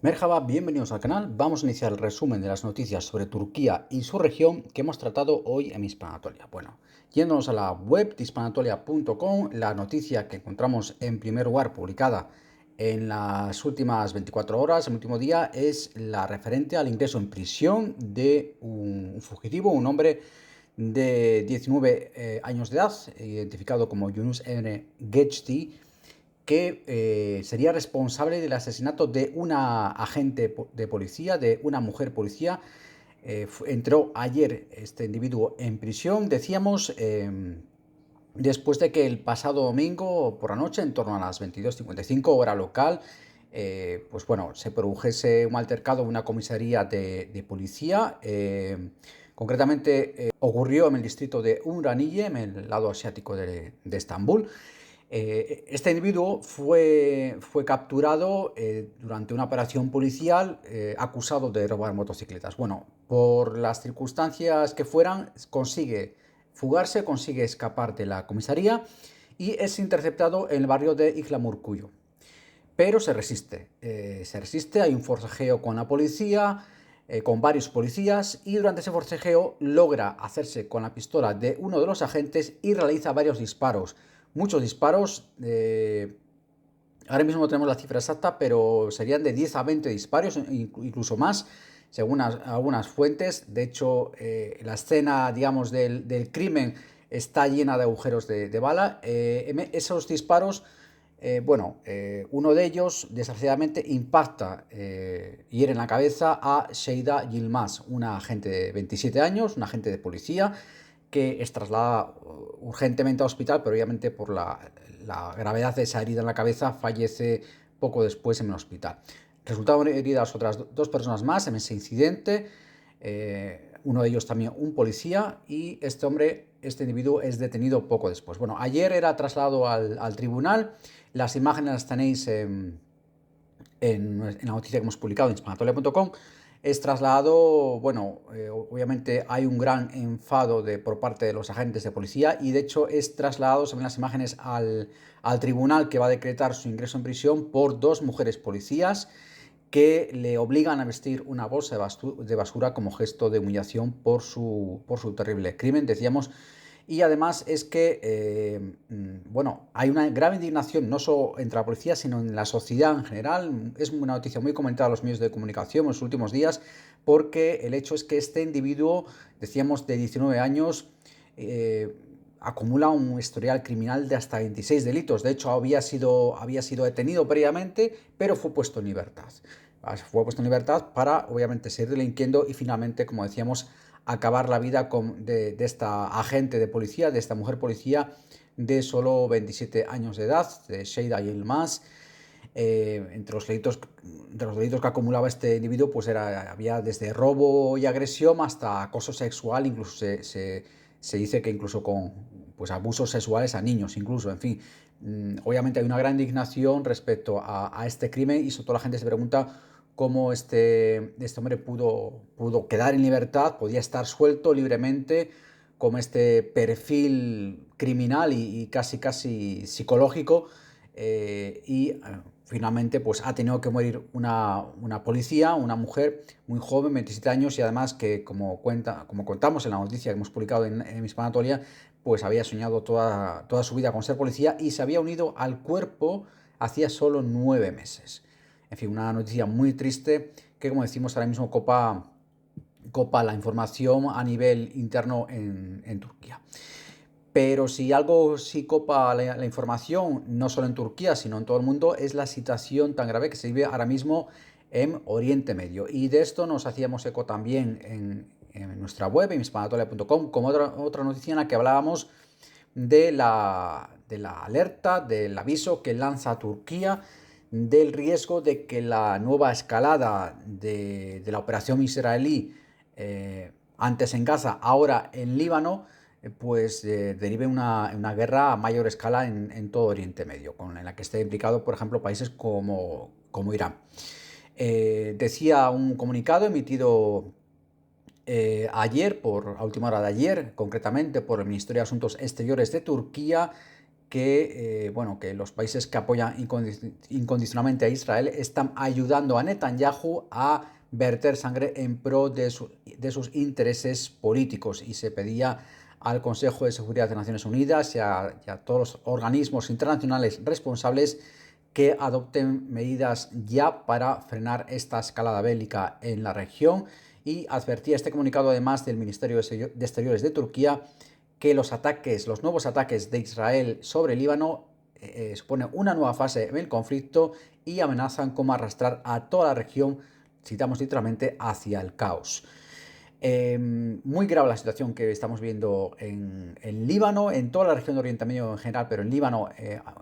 Merhaba, bienvenidos al canal. Vamos a iniciar el resumen de las noticias sobre Turquía y su región que hemos tratado hoy en Hispanatolia. Bueno, yéndonos a la web de hispanatolia.com, la noticia que encontramos en primer lugar publicada en las últimas 24 horas, el último día, es la referente al ingreso en prisión de un fugitivo, un hombre de 19 años de edad, identificado como Yunus Emre Geçti, que sería responsable del asesinato de una agente de policía, de una mujer policía. Entró ayer este individuo en prisión, decíamos, después de que el pasado domingo por la noche, en torno a las 22:55 hora local, pues bueno, se produjese un altercado en una comisaría de policía. Concretamente ocurrió en el distrito de Ümraniye, en el lado asiático de Estambul. Este individuo fue capturado durante una operación policial, acusado de robar motocicletas. Bueno, por las circunstancias que fueran, consigue fugarse, consigue escapar de la comisaría y es interceptado en el barrio de Ihlamurkuyu. Pero se resiste, hay un forcejeo con la policía, con varios policías, y durante ese forcejeo logra hacerse con la pistola de uno de los agentes y realiza varios disparos. Muchos disparos, ahora mismo no tenemos la cifra exacta, pero serían de 10 a 20 disparos, incluso más, según algunas fuentes. De hecho, la escena, digamos, del crimen está llena de agujeros de bala. Esos disparos, uno de ellos, desgraciadamente, impacta, hiere en la cabeza a Sheida Yilmaz, una agente de 27 años, una agente de policía, que es trasladada urgentemente al hospital, pero obviamente por la gravedad de esa herida en la cabeza fallece poco después en el hospital. Resultaron heridas otras dos personas más en ese incidente, uno de ellos también un policía, y este individuo es detenido poco después. Bueno, ayer era trasladado al tribunal. Las imágenes las tenéis en la noticia que hemos publicado en hispanatolia.com. Es trasladado, obviamente hay un gran enfado por parte de los agentes de policía, y de hecho es trasladado, se ven las imágenes, al tribunal que va a decretar su ingreso en prisión por dos mujeres policías que le obligan a vestir una bolsa de basura como gesto de humillación por su terrible crimen, decíamos. Y además es que, hay una grave indignación no solo entre la policía, sino en la sociedad en general. Es una noticia muy comentada en los medios de comunicación en los últimos días, porque el hecho es que este individuo, decíamos, de 19 años, acumula un historial criminal de hasta 26 delitos. De hecho, había sido detenido previamente, pero fue puesto en libertad. Fue puesto en libertad para, obviamente, seguir delinquiendo y finalmente, como decíamos, acabar la vida de esta agente de policía, de esta mujer policía de solo 27 años de edad, de Sheida Yilmaz. Entre los delitos que acumulaba este individuo, pues había desde robo y agresión hasta acoso sexual. Incluso se dice que incluso con, pues, abusos sexuales a niños, incluso, en fin. Obviamente hay una gran indignación respecto a este crimen, y sobre todo la gente se pregunta cómo este hombre pudo quedar en libertad, podía estar suelto libremente, con este perfil criminal y casi psicológico, finalmente pues ha tenido que morir una policía, una mujer muy joven, 27 años, y además que, como contamos en la noticia que hemos publicado en Hispanatolia, pues había soñado toda su vida con ser policía y se había unido al cuerpo hacía solo 9 meses. En fin, una noticia muy triste que, como decimos, ahora mismo copa la información a nivel interno en Turquía. Pero si algo sí copa la información, no solo en Turquía, sino en todo el mundo, es la situación tan grave que se vive ahora mismo en Oriente Medio. Y de esto nos hacíamos eco también en nuestra web, en hispanatolia.com, como otra noticia en la que hablábamos de la alerta, del aviso que lanza Turquía del riesgo de que la nueva escalada de la operación israelí, antes en Gaza, ahora en Líbano, derive una guerra a mayor escala en todo Oriente Medio, en la que esté implicado, por ejemplo, países como Irán. Decía un comunicado emitido ayer, a última hora de ayer, concretamente por el Ministerio de Asuntos Exteriores de Turquía, bueno, que los países que apoyan incondicionalmente a Israel están ayudando a Netanyahu a verter sangre en pro de sus intereses políticos, y se pedía al Consejo de Seguridad de Naciones Unidas y a todos los organismos internacionales responsables que adopten medidas ya para frenar esta escalada bélica en la región. Y advertía este comunicado además del Ministerio de Exteriores de Turquía que los nuevos ataques de Israel sobre Líbano supone una nueva fase en el conflicto y amenazan como arrastrar a toda la región, citamos literalmente, hacia el caos. Muy grave la situación que estamos viendo en Líbano, en toda la región de Oriente Medio en general, pero en Líbano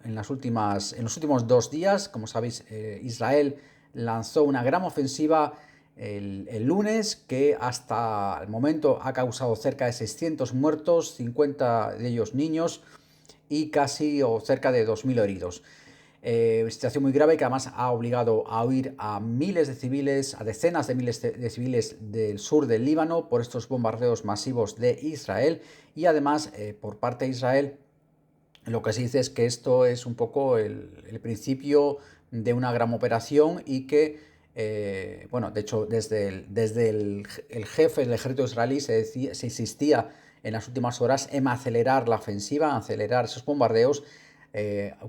en los últimos 2 días. Como sabéis, Israel lanzó una gran ofensiva el lunes que hasta el momento ha causado cerca de 600 muertos, 50 de ellos niños, y casi o cerca de 2.000 heridos. Situación muy grave que además ha obligado a huir a miles de civiles, a decenas de miles de civiles del sur del Líbano por estos bombardeos masivos de Israel. Y además, por parte de Israel, lo que se dice es que esto es un poco el principio de una gran operación, y que, bueno, de hecho, desde el jefe del ejército israelí se insistía en las últimas horas en acelerar la ofensiva, acelerar esos bombardeos,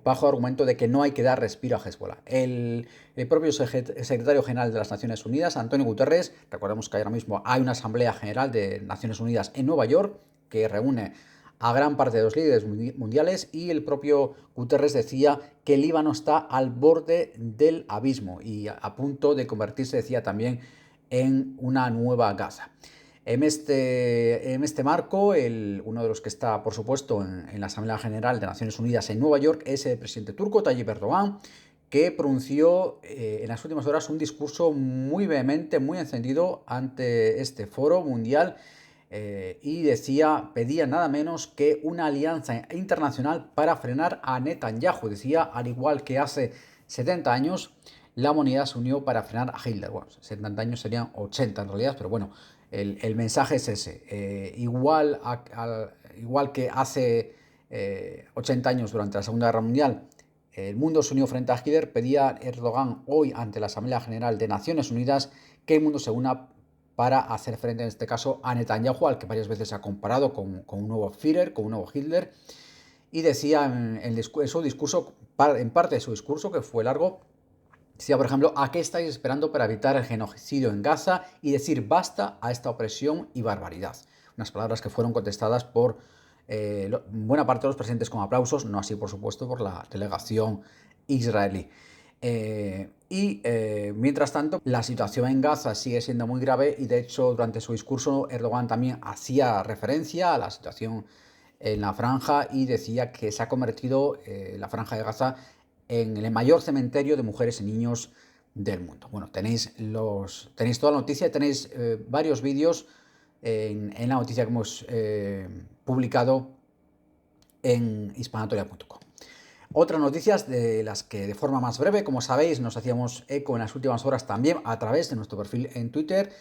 bajo argumento de que no hay que dar respiro a Hezbollah. El propio secretario general de las Naciones Unidas, Antonio Guterres, recordemos que ahora mismo hay una Asamblea General de Naciones Unidas en Nueva York que reúne a gran parte de los líderes mundiales, y el propio Guterres decía que el Líbano está al borde del abismo y a punto de convertirse, decía también, en una nueva Gaza. En este marco, uno de los que está, por supuesto, en la Asamblea General de Naciones Unidas en Nueva York es el presidente turco Tayyip Erdogan, que pronunció en las últimas horas un discurso muy vehemente, muy encendido ante este foro mundial, y pedía nada menos que una alianza internacional para frenar a Netanyahu. Decía, al igual que hace 70 años, la humanidad se unió para frenar a Hitler. Bueno, 70 años serían 80 en realidad, pero bueno, el mensaje es ese. Igual que hace 80 años durante la Segunda Guerra Mundial, el mundo se unió frente a Hitler, pedía Erdogan hoy ante la Asamblea General de Naciones Unidas que el mundo se una para hacer frente, en este caso, a Netanyahu, al que varias veces ha comparado con un nuevo Führer, con un nuevo Hitler. Y decía en su discurso, en parte de su discurso, que fue largo, decía, por ejemplo, ¿a qué estáis esperando para evitar el genocidio en Gaza y decir basta a esta opresión y barbaridad? Unas palabras que fueron contestadas por buena parte de los presentes con aplausos, no así, por supuesto, por la delegación israelí. Mientras tanto, la situación en Gaza sigue siendo muy grave, y de hecho durante su discurso Erdogan también hacía referencia a la situación en la franja y decía que se ha convertido la franja de Gaza en el mayor cementerio de mujeres y niños del mundo. Bueno, tenéis toda la noticia, tenéis varios vídeos en la noticia que hemos publicado en hispanatoria.com. Otras noticias de las que de forma más breve, como sabéis, nos hacíamos eco en las últimas horas también a través de nuestro perfil en Twitter,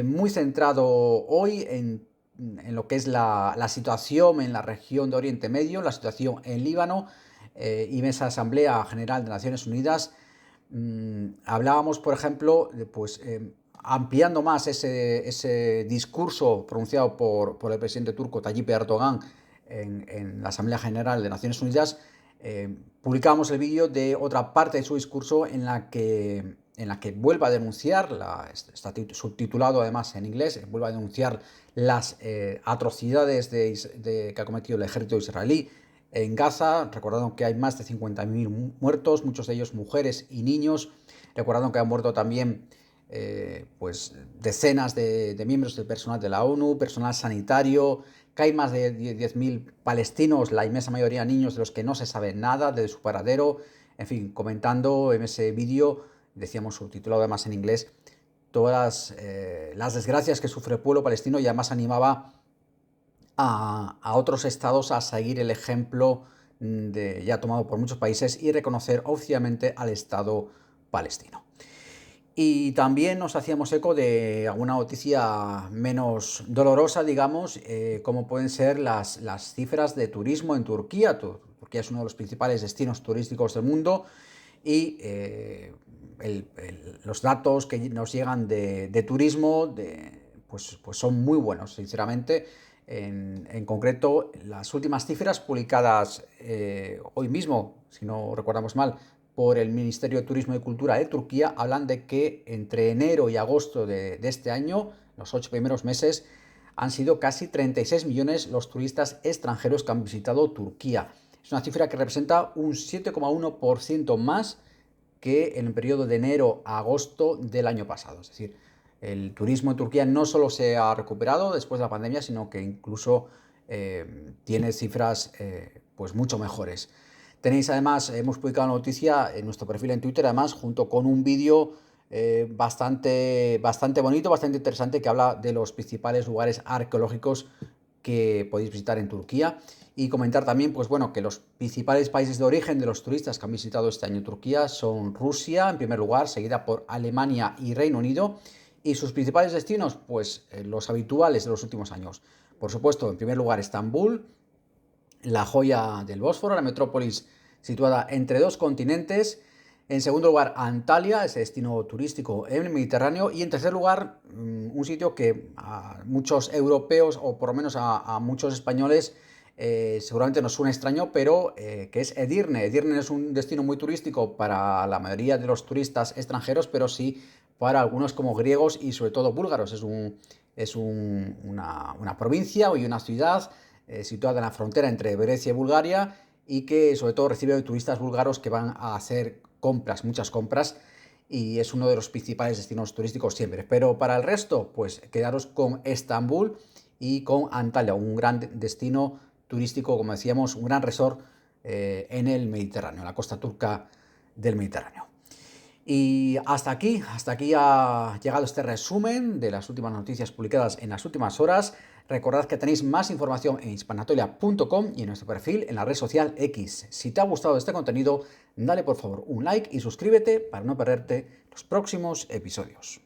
muy centrado hoy en lo que es la situación en la región de Oriente Medio, la situación en Líbano, y en esa Asamblea General de Naciones Unidas. Hablábamos, por ejemplo, ampliando más ese discurso pronunciado por el presidente turco Tayyip Erdogan en la Asamblea General de Naciones Unidas. Publicamos el vídeo de otra parte de su discurso en la que vuelve a denunciar, está subtitulado además en inglés, vuelve a denunciar las atrocidades que ha cometido el ejército israelí en Gaza, recordando que hay más de 50.000 muertos, muchos de ellos mujeres y niños, recordando que han muerto también decenas de miembros del personal de la ONU, personal sanitario, que hay más de 10.000 palestinos, la inmensa mayoría niños de los que no se sabe nada de su paradero. En fin, comentando en ese vídeo, decíamos subtitulado además en inglés, todas las desgracias que sufre el pueblo palestino, y además animaba a otros estados a seguir el ejemplo ya tomado por muchos países y reconocer oficialmente al Estado palestino. Y también nos hacíamos eco de alguna noticia menos dolorosa, digamos, como pueden ser las cifras de turismo en Turquía. Turquía es uno de los principales destinos turísticos del mundo y los datos que nos llegan de turismo pues son muy buenos, sinceramente. En concreto, las últimas cifras publicadas hoy mismo, si no recordamos mal, por el Ministerio de Turismo y Cultura de Turquía, hablan de que entre enero y agosto de este año, los 8 primeros meses, han sido casi 36 millones los turistas extranjeros que han visitado Turquía. Es una cifra que representa un 7,1% más que en el periodo de enero a agosto del año pasado. Es decir, el turismo en Turquía no solo se ha recuperado después de la pandemia, sino que incluso tiene cifras pues mucho mejores. Tenéis además, hemos publicado una noticia en nuestro perfil en Twitter, además, junto con un vídeo bastante bonito, bastante interesante, que habla de los principales lugares arqueológicos que podéis visitar en Turquía. Y comentar también, pues bueno, que los principales países de origen de los turistas que han visitado este año Turquía son Rusia, en primer lugar, seguida por Alemania y Reino Unido. Y sus principales destinos, pues los habituales de los últimos años. Por supuesto, en primer lugar, Estambul, la joya del Bósforo, la metrópolis situada entre dos continentes. En segundo lugar, Antalya, ese destino turístico en el Mediterráneo. Y en tercer lugar, un sitio que a muchos europeos, o por lo menos a muchos españoles, seguramente nos suena extraño, pero que es Edirne. Edirne es un destino muy turístico para la mayoría de los turistas extranjeros, pero sí para algunos como griegos y sobre todo búlgaros. Es una provincia y una ciudad situada en la frontera entre Grecia y Bulgaria, y que sobre todo recibe turistas búlgaros que van a hacer compras, muchas compras, y es uno de los principales destinos turísticos siempre. Pero para el resto, pues quedaros con Estambul y con Antalya, un gran destino turístico, como decíamos, un gran resort en el Mediterráneo, en la costa turca del Mediterráneo. Y hasta aquí ha llegado este resumen de las últimas noticias publicadas en las últimas horas. Recordad que tenéis más información en hispanatolia.com y en nuestro perfil en la red social X. Si te ha gustado este contenido, dale por favor un like y suscríbete para no perderte los próximos episodios.